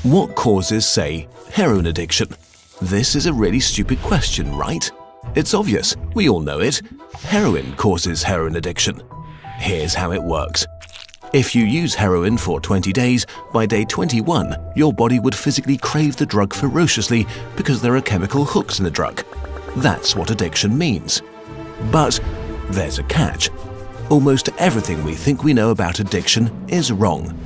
What causes, say, heroin addiction? This is a really stupid question, right? It's obvious, we all know it. Heroin causes heroin addiction. Here's how it works. If you use heroin for 20 days, by day 21, your body would physically crave the drug ferociously because there are chemical hooks in the drug. That's what addiction means. But there's a catch. Almost everything we think we know about addiction is wrong.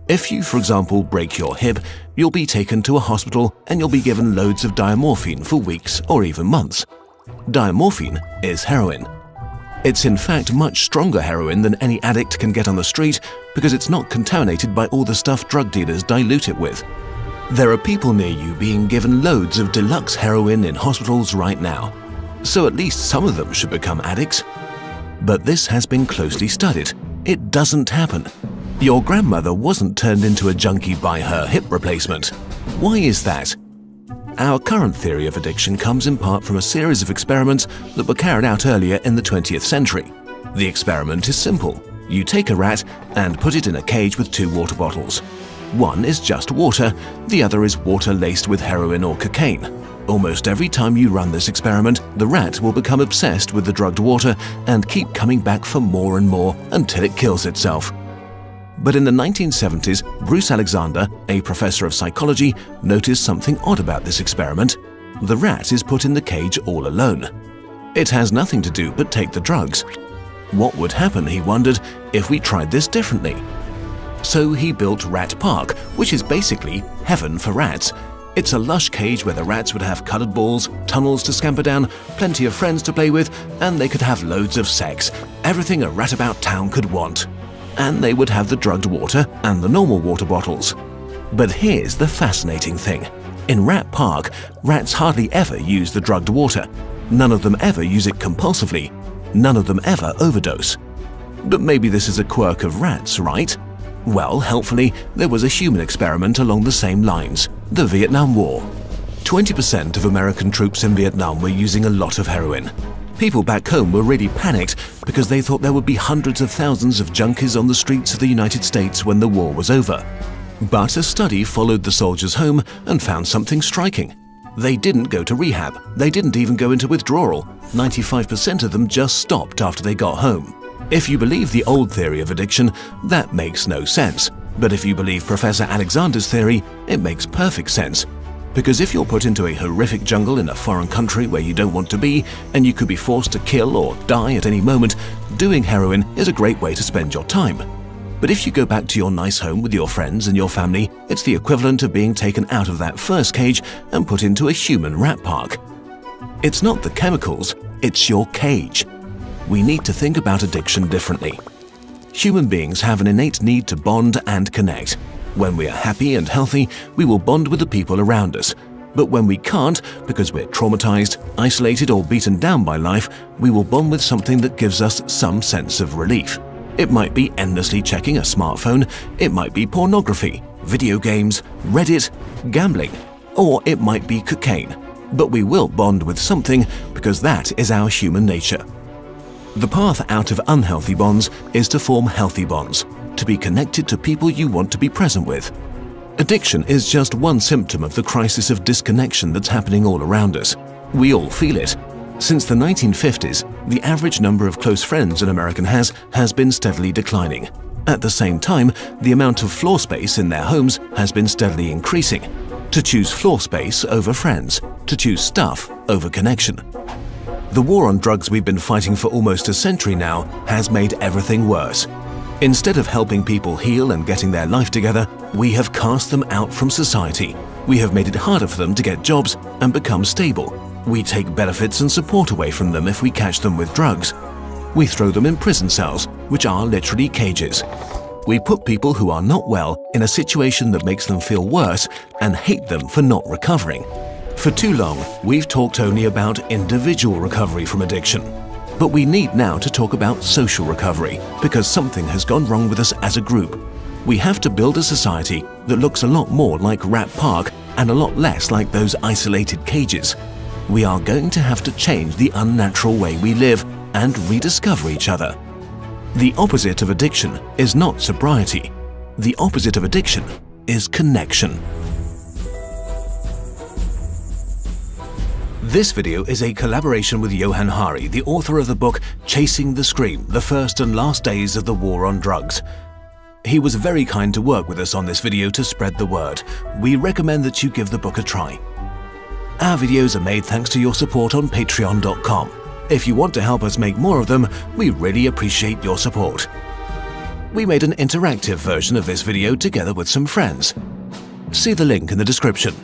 If you, for example, break your hip, you'll be taken to a hospital and you'll be given loads of diamorphine for weeks or even months. Diamorphine is heroin. It's in fact much stronger heroin than any addict can get on the street because it's not contaminated by all the stuff drug dealers dilute it with. There are people near you being given loads of deluxe heroin in hospitals right now, so at least some of them should become addicts. But this has been closely studied. It doesn't happen. Your grandmother wasn't turned into a junkie by her hip replacement. Why is that? Our current theory of addiction comes in part from a series of experiments that were carried out earlier in the 20th century. The experiment is simple. You take a rat and put it in a cage with 2 water bottles. One is just water, the other is water laced with heroin or cocaine. Almost every time you run this experiment, the rat will become obsessed with the drugged water and keep coming back for more and more until it kills itself. But in the 1970s, Bruce Alexander, a professor of psychology, noticed something odd about this experiment. The rat is put in the cage all alone. It has nothing to do but take the drugs. What would happen, he wondered, if we tried this differently? So he built Rat Park, which is basically heaven for rats. It's a lush cage where the rats would have colored balls, tunnels to scamper down, plenty of friends to play with, and they could have loads of sex, everything a rat about town could want. And they would have the drugged water and the normal water bottles. But here's the fascinating thing. In Rat Park, rats hardly ever use the drugged water. None of them ever use it compulsively. None of them ever overdose. But maybe this is a quirk of rats, right? Well, helpfully, there was a human experiment along the same lines, the Vietnam War. 20% of American troops in Vietnam were using a lot of heroin. People back home were really panicked because they thought there would be hundreds of thousands of junkies on the streets of the United States when the war was over. But a study followed the soldiers home and found something striking. They didn't go to rehab. They didn't even go into withdrawal. 95% of them just stopped after they got home. If you believe the old theory of addiction, that makes no sense. But if you believe Professor Alexander's theory, it makes perfect sense. Because if you're put into a horrific jungle in a foreign country where you don't want to be, and you could be forced to kill or die at any moment, doing heroin is a great way to spend your time. But if you go back to your nice home with your friends and your family, it's the equivalent of being taken out of that first cage and put into a human rat park. It's not the chemicals, it's your cage. We need to think about addiction differently. Human beings have an innate need to bond and connect. When we are happy and healthy, we will bond with the people around us. But when we can't, because we're traumatized, isolated or beaten down by life, we will bond with something that gives us some sense of relief. It might be endlessly checking a smartphone, it might be pornography, video games, Reddit, gambling, or it might be cocaine. But we will bond with something because that is our human nature. The path out of unhealthy bonds is to form healthy bonds, to be connected to people you want to be present with. Addiction is just one symptom of the crisis of disconnection that's happening all around us. We all feel it. Since the 1950s, the average number of close friends an American has been steadily declining. At the same time, the amount of floor space in their homes has been steadily increasing. To choose floor space over friends, to choose stuff over connection. The war on drugs we've been fighting for almost a century now has made everything worse. Instead of helping people heal and getting their life together, we have cast them out from society. We have made it harder for them to get jobs and become stable. We take benefits and support away from them if we catch them with drugs. We throw them in prison cells, which are literally cages. We put people who are not well in a situation that makes them feel worse and hate them for not recovering. For too long, we've talked only about individual recovery from addiction. But we need now to talk about social recovery, because something has gone wrong with us as a group. We have to build a society that looks a lot more like Rat Park and a lot less like those isolated cages. We are going to have to change the unnatural way we live and rediscover each other. The opposite of addiction is not sobriety. The opposite of addiction is connection. This video is a collaboration with Johann Hari, the author of the book Chasing the Scream: The First and Last Days of the War on Drugs. He was very kind to work with us on this video to spread the word. We recommend that you give the book a try. Our videos are made thanks to your support on patreon.com. If you want to help us make more of them, we really appreciate your support. We made an interactive version of this video together with some friends. See the link in the description.